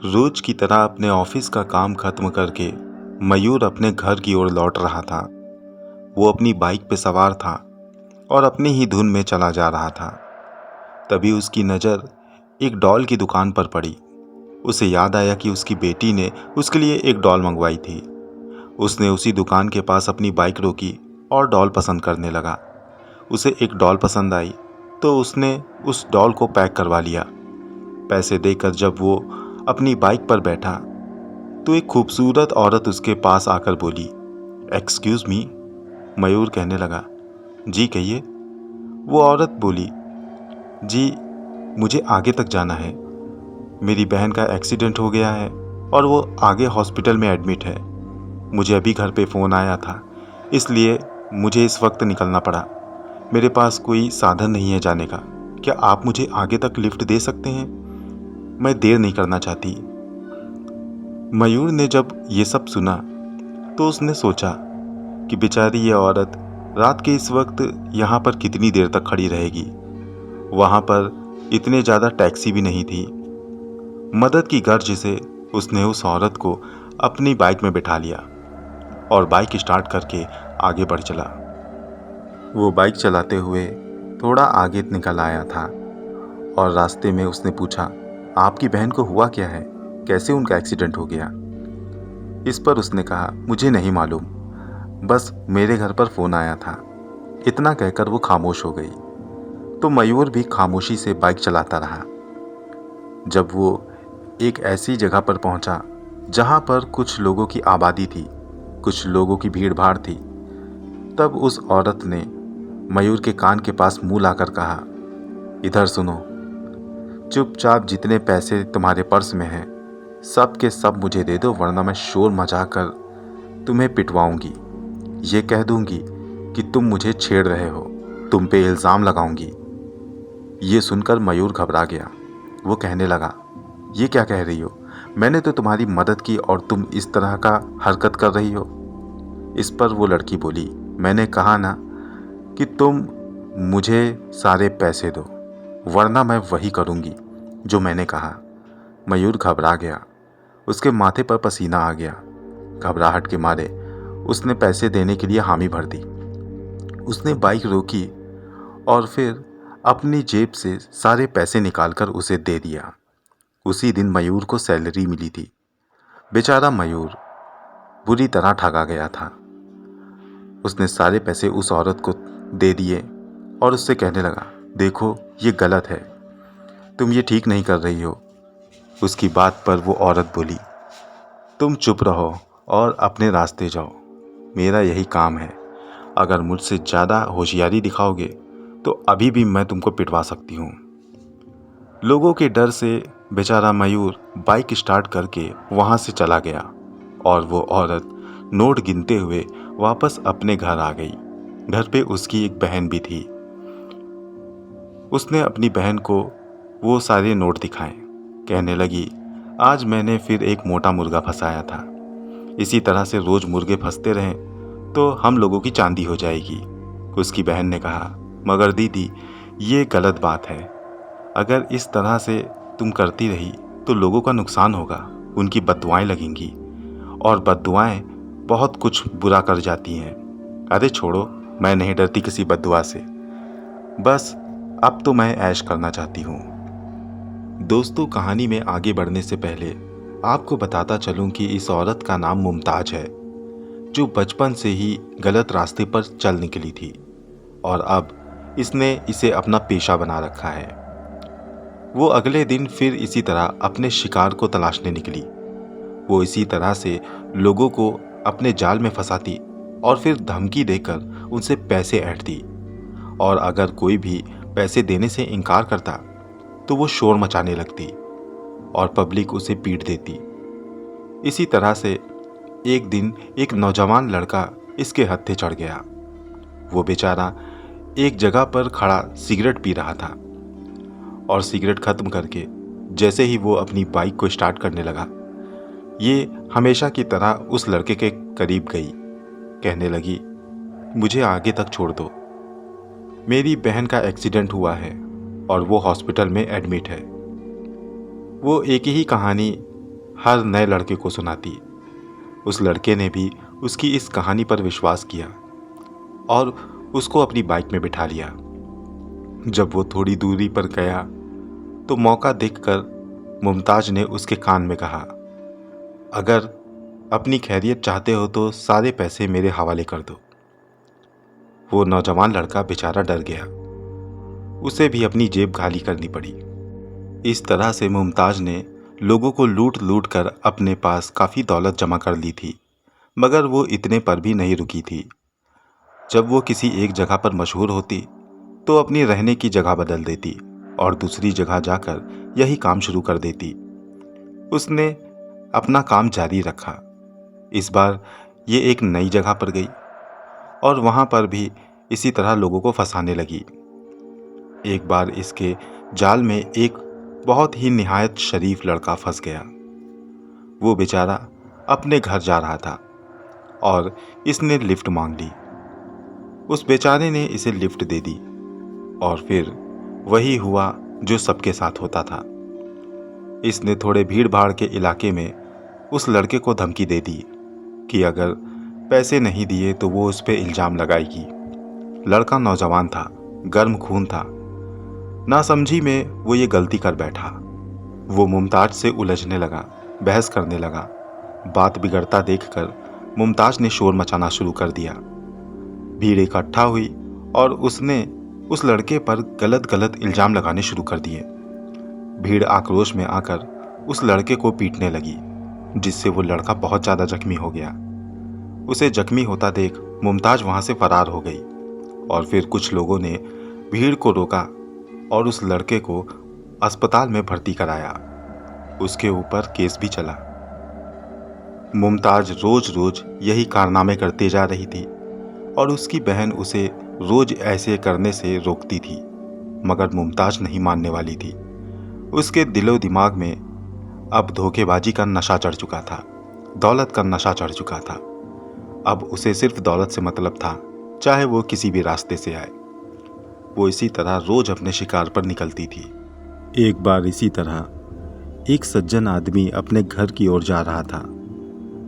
रोज की तरह अपने ऑफिस का काम खत्म करके मयूर अपने घर की ओर लौट रहा था। वो अपनी बाइक पे सवार था और अपनी ही धुन में चला जा रहा था। तभी उसकी नज़र एक डॉल की दुकान पर पड़ी। उसे याद आया कि उसकी बेटी ने उसके लिए एक डॉल मंगवाई थी। उसने उसी दुकान के पास अपनी बाइक रोकी और डॉल पसंद करने लगा। उसे एक डॉल पसंद आई तो उसने उस डॉल को पैक करवा लिया। पैसे देकर जब वो अपनी बाइक पर बैठा तो एक खूबसूरत औरत उसके पास आकर बोली, एक्सक्यूज़ मी। मयूर कहने लगा, जी कहिए। वो औरत बोली, जी मुझे आगे तक जाना है। मेरी बहन का एक्सीडेंट हो गया है और वो आगे हॉस्पिटल में एडमिट है। मुझे अभी घर पे फ़ोन आया था, इसलिए मुझे इस वक्त निकलना पड़ा। मेरे पास कोई साधन नहीं है जाने का। क्या आप मुझे आगे तक लिफ्ट दे सकते हैं? मैं देर नहीं करना चाहती। मयूर ने जब ये सब सुना तो उसने सोचा कि बेचारी ये औरत रात के इस वक्त यहाँ पर कितनी देर तक खड़ी रहेगी। वहाँ पर इतने ज़्यादा टैक्सी भी नहीं थी। मदद की गर्ज से उसने उस औरत को अपनी बाइक में बिठा लिया और बाइक स्टार्ट करके आगे बढ़ चला। वो बाइक चलाते हुए थोड़ा आगे निकल आया था और रास्ते में उसने पूछा, आपकी बहन को हुआ क्या है? कैसे उनका एक्सीडेंट हो गया? इस पर उसने कहा, मुझे नहीं मालूम, बस मेरे घर पर फ़ोन आया था। इतना कहकर वो खामोश हो गई। तो मयूर भी खामोशी से बाइक चलाता रहा। जब वो एक ऐसी जगह पर पहुंचा जहां पर कुछ लोगों की आबादी थी, कुछ लोगों की भीड़ भाड़ थी, तब उस औरत ने मयूर के कान के पास मुंह लाकर कहा, इधर सुनो, चुपचाप जितने पैसे तुम्हारे पर्स में हैं सब के सब मुझे दे दो, वरना मैं शोर मचाकर तुम्हें पिटवाऊंगी। ये कह दूंगी कि तुम मुझे छेड़ रहे हो, तुम पे इल्ज़ाम लगाऊंगी। ये सुनकर मयूर घबरा गया। वो कहने लगा, ये क्या कह रही हो? मैंने तो तुम्हारी मदद की और तुम इस तरह का हरकत कर रही हो। इस पर वो लड़की बोली, मैंने कहा ना कि तुम मुझे सारे पैसे दो, वरना मैं वही करूंगी जो मैंने कहा। मयूर घबरा गया। उसके माथे पर पसीना आ गया। घबराहट के मारे उसने पैसे देने के लिए हामी भर दी। उसने बाइक रोकी और फिर अपनी जेब से सारे पैसे निकालकर उसे दे दिया। उसी दिन मयूर को सैलरी मिली थी। बेचारा मयूर बुरी तरह ठगा गया था। उसने सारे पैसे उस औरत को दे दिए और उससे कहने लगा, देखो ये गलत है, तुम ये ठीक नहीं कर रही हो। उसकी बात पर वो औरत बोली, तुम चुप रहो और अपने रास्ते जाओ, मेरा यही काम है। अगर मुझसे ज़्यादा होशियारी दिखाओगे तो अभी भी मैं तुमको पिटवा सकती हूँ। लोगों के डर से बेचारा मयूर बाइक स्टार्ट करके वहाँ से चला गया और वो औरत नोट गिनते हुए वापस अपने घर आ गई। घर पे उसकी एक बहन भी थी। उसने अपनी बहन को वो सारे नोट दिखाए। कहने लगी, आज मैंने फिर एक मोटा मुर्गा फंसाया था। इसी तरह से रोज मुर्गे फंसते रहें तो हम लोगों की चांदी हो जाएगी। उसकी बहन ने कहा, मगर दीदी ये गलत बात है। अगर इस तरह से तुम करती रही तो लोगों का नुकसान होगा, उनकी बद्दुआएं लगेंगी और बद्दुआएं बहुत कुछ बुरा कर जाती हैं। अरे छोड़ो, मैं नहीं डरती किसी बद्दुआ से। बस अब तो मैं ऐश करना चाहती हूँ। दोस्तों, कहानी में आगे बढ़ने से पहले आपको बताता चलूं कि इस औरत का नाम मुमताज है, जो बचपन से ही गलत रास्ते पर चल निकली थी और अब इसने इसे अपना पेशा बना रखा है। वो अगले दिन फिर इसी तरह अपने शिकार को तलाशने निकली। वो इसी तरह से लोगों को अपने जाल में फंसाती और फिर धमकी देकर उनसे पैसे ऐंठती, और अगर कोई भी पैसे देने से इनकार करता तो वो शोर मचाने लगती और पब्लिक उसे पीट देती। इसी तरह से एक दिन एक नौजवान लड़का इसके हत्थे चढ़ गया। वो बेचारा एक जगह पर खड़ा सिगरेट पी रहा था और सिगरेट खत्म करके जैसे ही वो अपनी बाइक को स्टार्ट करने लगा, ये हमेशा की तरह उस लड़के के करीब गई। कहने लगी, मुझे आगे तक छोड़ दो, मेरी बहन का एक्सीडेंट हुआ है और वो हॉस्पिटल में एडमिट है। वो एक ही कहानी हर नए लड़के को सुनाती। उस लड़के ने भी उसकी इस कहानी पर विश्वास किया और उसको अपनी बाइक में बिठा लिया। जब वो थोड़ी दूरी पर गया तो मौका देखकर मुमताज ने उसके कान में कहा, अगर अपनी खैरियत चाहते हो तो सारे पैसे मेरे हवाले कर दो। वो नौजवान लड़का बेचारा डर गया। उसे भी अपनी जेब खाली करनी पड़ी। इस तरह से मुमताज ने लोगों को लूट लूट कर अपने पास काफ़ी दौलत जमा कर ली थी, मगर वो इतने पर भी नहीं रुकी थी। जब वो किसी एक जगह पर मशहूर होती तो अपनी रहने की जगह बदल देती और दूसरी जगह जाकर यही काम शुरू कर देती। उसने अपना काम जारी रखा। इस बार ये एक नई जगह पर गई और वहाँ पर भी इसी तरह लोगों को फंसाने लगी। एक बार इसके जाल में एक बहुत ही निहायत शरीफ लड़का फंस गया। वो बेचारा अपने घर जा रहा था और इसने लिफ्ट मांग ली। उस बेचारे ने इसे लिफ्ट दे दी और फिर वही हुआ जो सबके साथ होता था। इसने थोड़े भीड़ भाड़ के इलाके में उस लड़के को धमकी दे दी कि अगर पैसे नहीं दिए तो वो उस पर इल्ज़ाम लगाएगी। लड़का नौजवान था, गर्म खून था। नासमझी में वो ये गलती कर बैठा। वो मुमताज से उलझने लगा, बहस करने लगा। बात बिगड़ता देखकर मुमताज ने शोर मचाना शुरू कर दिया। भीड़ इकट्ठा हुई और उसने उस लड़के पर गलत गलत इल्ज़ाम लगाने शुरू कर दिए। भीड़ आक्रोश में आकर उस लड़के को पीटने लगी, जिससे वो लड़का बहुत ज़्यादा जख्मी हो गया। उसे जख्मी होता देख मुमताज वहाँ से फरार हो गई और फिर कुछ लोगों ने भीड़ को रोका और उस लड़के को अस्पताल में भर्ती कराया। उसके ऊपर केस भी चला। मुमताज रोज रोज यही कारनामे करते जा रही थी और उसकी बहन उसे रोज ऐसे करने से रोकती थी, मगर मुमताज नहीं मानने वाली थी। उसके दिलो दिमाग में अब धोखेबाजी का नशा चढ़ चुका था, दौलत का नशा चढ़ चुका था। अब उसे सिर्फ दौलत से मतलब था, चाहे वो किसी भी रास्ते से आए। वो इसी तरह रोज अपने शिकार पर निकलती थी। एक बार इसी तरह एक सज्जन आदमी अपने घर की ओर जा रहा था।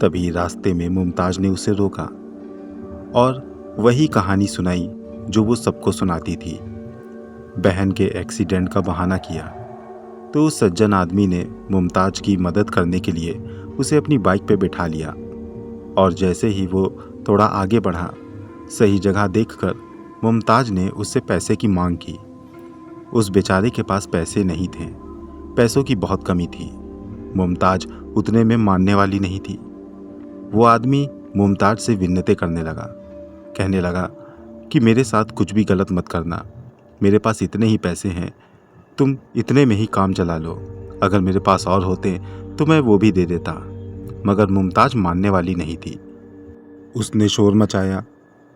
तभी रास्ते में मुमताज ने उसे रोका और वही कहानी सुनाई जो वो सबको सुनाती थी। बहन के एक्सीडेंट का बहाना किया तो उस सज्जन आदमी ने मुमताज की मदद करने के लिए उसे अपनी बाइक पे बिठा लिया और जैसे ही वो थोड़ा आगे बढ़ा, सही जगह देखकर मुमताज ने उससे पैसे की मांग की। उस बेचारे के पास पैसे नहीं थे, पैसों की बहुत कमी थी। मुमताज उतने में मानने वाली नहीं थी। वो आदमी मुमताज से विन्नतें करने लगा, कहने लगा कि मेरे साथ कुछ भी गलत मत करना, मेरे पास इतने ही पैसे हैं, तुम इतने में ही काम चला लो। अगर मेरे पास और होते तो मैं वो भी दे देता। मगर मुमताज मानने वाली नहीं थी। उसने शोर मचाया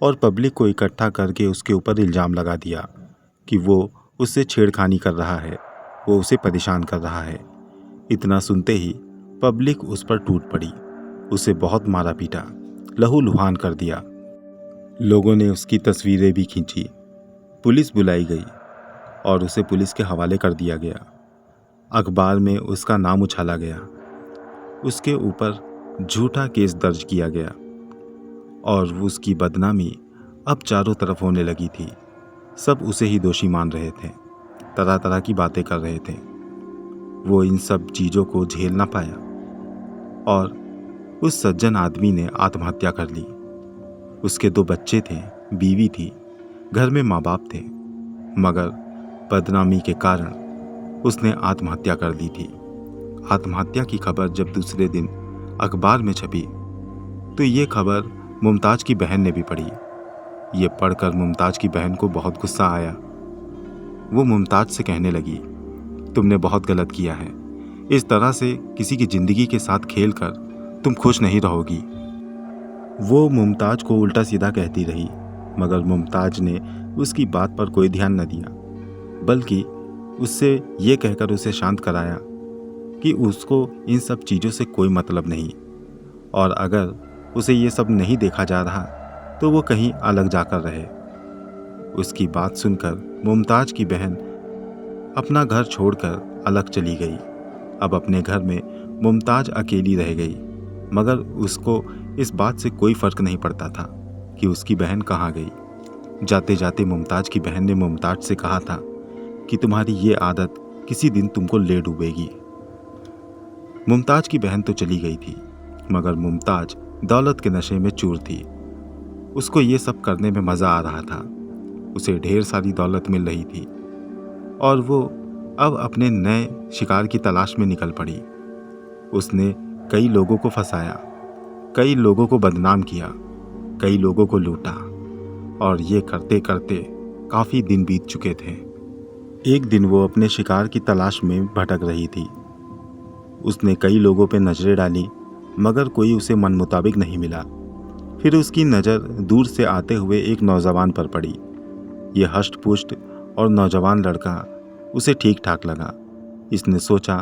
और पब्लिक को इकट्ठा करके उसके ऊपर इल्ज़ाम लगा दिया कि वो उससे छेड़खानी कर रहा है, वो उसे परेशान कर रहा है। इतना सुनते ही पब्लिक उस पर टूट पड़ी, उसे बहुत मारा पीटा, लहूलुहान कर दिया। लोगों ने उसकी तस्वीरें भी खींची। पुलिस बुलाई गई और उसे पुलिस के हवाले कर दिया गया। अखबार में उसका नाम उछाला गया, उसके ऊपर झूठा केस दर्ज किया गया और उसकी बदनामी अब चारों तरफ होने लगी थी। सब उसे ही दोषी मान रहे थे, तरह तरह की बातें कर रहे थे। वो इन सब चीज़ों को झेल ना पाया और उस सज्जन आदमी ने आत्महत्या कर ली। उसके 2 बच्चे थे, बीवी थी, घर में माँ बाप थे, मगर बदनामी के कारण उसने आत्महत्या कर ली थी। आत्महत्या की खबर जब दूसरे दिन अखबार में छपी तो ये खबर मुमताज की बहन ने भी पढ़ी। ये पढ़कर मुमताज की बहन को बहुत गुस्सा आया। वो मुमताज से कहने लगी, तुमने बहुत गलत किया है, इस तरह से किसी की ज़िंदगी के साथ खेलकर तुम खुश नहीं रहोगी। वो मुमताज को उल्टा सीधा कहती रही, मगर मुमताज ने उसकी बात पर कोई ध्यान न दिया, बल्कि उससे ये कहकर उसे शांत कराया कि उसको इन सब चीज़ों से कोई मतलब नहीं और अगर उसे ये सब नहीं देखा जा रहा तो वो कहीं अलग जाकर रहे। उसकी बात सुनकर मुमताज की बहन अपना घर छोड़कर अलग चली गई। अब अपने घर में मुमताज अकेली रह गई, मगर उसको इस बात से कोई फर्क नहीं पड़ता था कि उसकी बहन कहाँ गई। जाते जाते मुमताज की बहन ने मुमताज से कहा था कि तुम्हारी ये आदत किसी दिन तुमको ले डूबेगी। मुमताज की बहन तो चली गई थी, मगर मुमताज दौलत के नशे में चूर थी। उसको ये सब करने में मज़ा आ रहा था। उसे ढेर सारी दौलत मिल रही थी और वो अब अपने नए शिकार की तलाश में निकल पड़ी। उसने कई लोगों को फंसाया, कई लोगों को बदनाम किया, कई लोगों को लूटा और ये करते करते काफ़ी दिन बीत चुके थे। एक दिन वो अपने शिकार की तलाश में भटक रही थी। उसने कई लोगों पे नज़रें डाली, मगर कोई उसे मन मुताबिक नहीं मिला। फिर उसकी नज़र दूर से आते हुए एक नौजवान पर पड़ी। ये हष्ट पुष्ट और नौजवान लड़का उसे ठीक ठाक लगा। इसने सोचा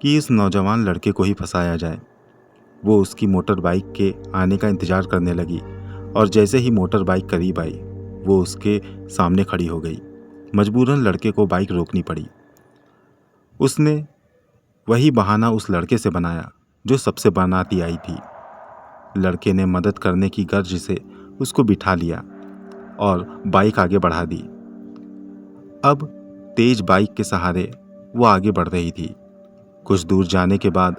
कि इस नौजवान लड़के को ही फंसाया जाए। वो उसकी मोटर बाइक के आने का इंतज़ार करने लगी और जैसे ही मोटर बाइक करीब आई, वो उसके सामने खड़ी हो गई। मजबूरन लड़के को बाइक रोकनी पड़ी। उसने वही बहाना उस लड़के से बनाया जो सबसे बनाती आई थी। लड़के ने मदद करने की गर्ज से उसको बिठा लिया और बाइक आगे बढ़ा दी। अब तेज बाइक के सहारे वो आगे बढ़ रही थी। कुछ दूर जाने के बाद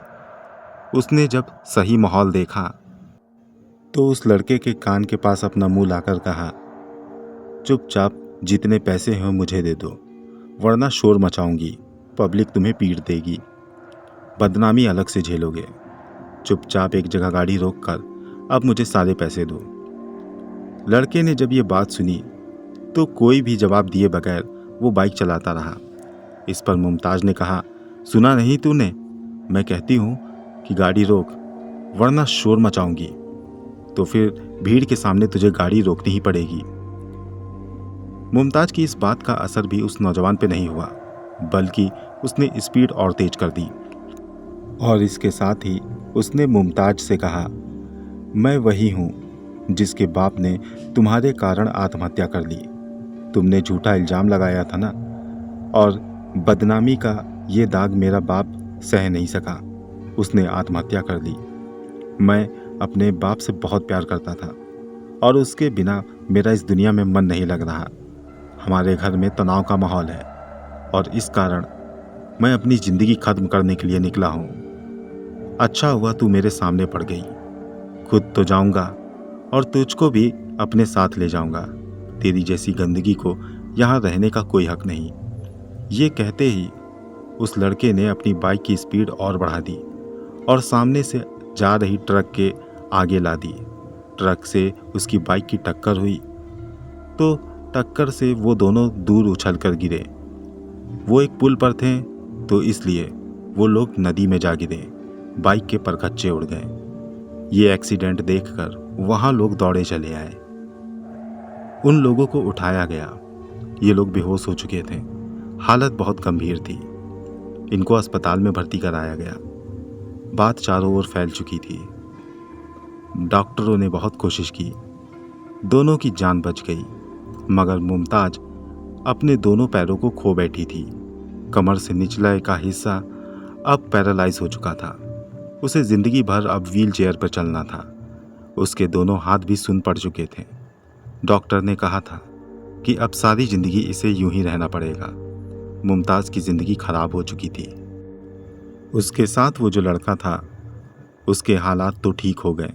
उसने जब सही माहौल देखा तो उस लड़के के कान के पास अपना मुंह लाकर कहा, चुपचाप जितने पैसे हों मुझे दे दो, वरना शोर मचाऊंगी, पब्लिक तुम्हें पीट देगी, बदनामी अलग से झेलोगे। चुपचाप एक जगह गाड़ी रोक कर अब मुझे सारे पैसे दो। लड़के ने जब ये बात सुनी तो कोई भी जवाब दिए बगैर वो बाइक चलाता रहा। इस पर मुमताज ने कहा, सुना नहीं तूने? मैं कहती हूँ कि गाड़ी रोक, वरना शोर मचाऊंगी। तो फिर भीड़ के सामने तुझे गाड़ी रोकनी ही पड़ेगी। मुमताज की इस बात का असर भी उस नौजवान पे नहीं हुआ, बल्कि उसने स्पीड और तेज कर दी और इसके साथ ही उसने मुमताज से कहा, मैं वही हूँ जिसके बाप ने तुम्हारे कारण आत्महत्या कर ली। तुमने झूठा इल्ज़ाम लगाया था ना, और बदनामी का ये दाग मेरा बाप सह नहीं सका, उसने आत्महत्या कर ली। मैं अपने बाप से बहुत प्यार करता था और उसके बिना मेरा इस दुनिया में मन नहीं लग रहा। हमारे घर में तनाव का माहौल है और इस कारण मैं अपनी ज़िंदगी ख़त्म करने के लिए निकला हूँ। अच्छा हुआ तू मेरे सामने पड़ गई। खुद तो जाऊँगा और तुझको भी अपने साथ ले जाऊँगा। तेरी जैसी गंदगी को यहाँ रहने का कोई हक नहीं। ये कहते ही उस लड़के ने अपनी बाइक की स्पीड और बढ़ा दी और सामने से जा रही ट्रक के आगे ला दी। ट्रक से उसकी बाइक की टक्कर हुई तो टक्कर से वो दोनों दूर उछल कर गिरे। वो एक पुल पर थे तो इसलिए वो लोग नदी में जा गिरे। बाइक के परखच्चे उड़ गए। ये एक्सीडेंट देखकर वहाँ लोग दौड़े चले आए। उन लोगों को उठाया गया। ये लोग बेहोश हो चुके थे। हालत बहुत गंभीर थी। इनको अस्पताल में भर्ती कराया गया। बात चारों ओर फैल चुकी थी। डॉक्टरों ने बहुत कोशिश की, दोनों की जान बच गई, मगर मुमताज अपने दोनों पैरों को खो बैठी थी। कमर से निचला का हिस्सा अब पैरालाइज हो चुका था। उसे जिंदगी भर अब व्हील चेयर पर चलना था। उसके दोनों हाथ भी सुन पड़ चुके थे। डॉक्टर ने कहा था कि अब सारी जिंदगी इसे यूं ही रहना पड़ेगा। मुमताज की जिंदगी खराब हो चुकी थी। उसके साथ वो जो लड़का था, उसके हालात तो ठीक हो गए।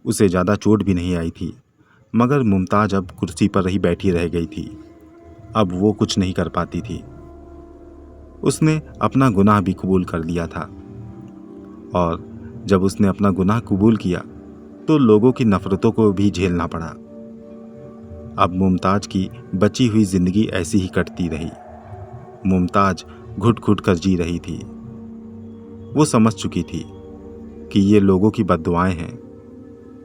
उसे ज़्यादा चोट भी नहीं आई थी, मगर मुमताज अब कुर्सी पर ही बैठी रह गई थी। अब वो कुछ नहीं कर पाती थी। उसने अपना गुनाह भी कबूल कर लिया था और जब उसने अपना गुनाह कबूल किया तो लोगों की नफरतों को भी झेलना पड़ा। अब मुमताज की बची हुई जिंदगी ऐसी ही कटती रही। मुमताज घुट घुट कर जी रही थी। वो समझ चुकी थी कि ये लोगों की बद्दुआएं हैं,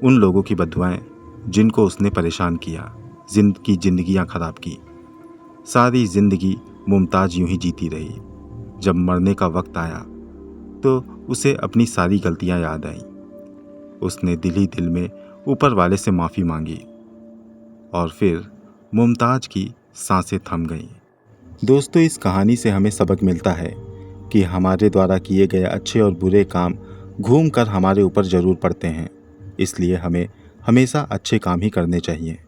उन लोगों की बद्दुआएं जिनको उसने परेशान किया, जिंदगियां खराब की। सारी जिंदगी मुमताज यूं ही जीती रही। जब मरने का वक्त आया तो उसे अपनी सारी गलतियां याद आईं। उसने दिल ही दिल में ऊपर वाले से माफ़ी मांगी और फिर मुमताज की सांसें थम गईं। दोस्तों, इस कहानी से हमें सबक मिलता है कि हमारे द्वारा किए गए अच्छे और बुरे काम घूम कर हमारे ऊपर ज़रूर पड़ते हैं, इसलिए हमें हमेशा अच्छे काम ही करने चाहिए।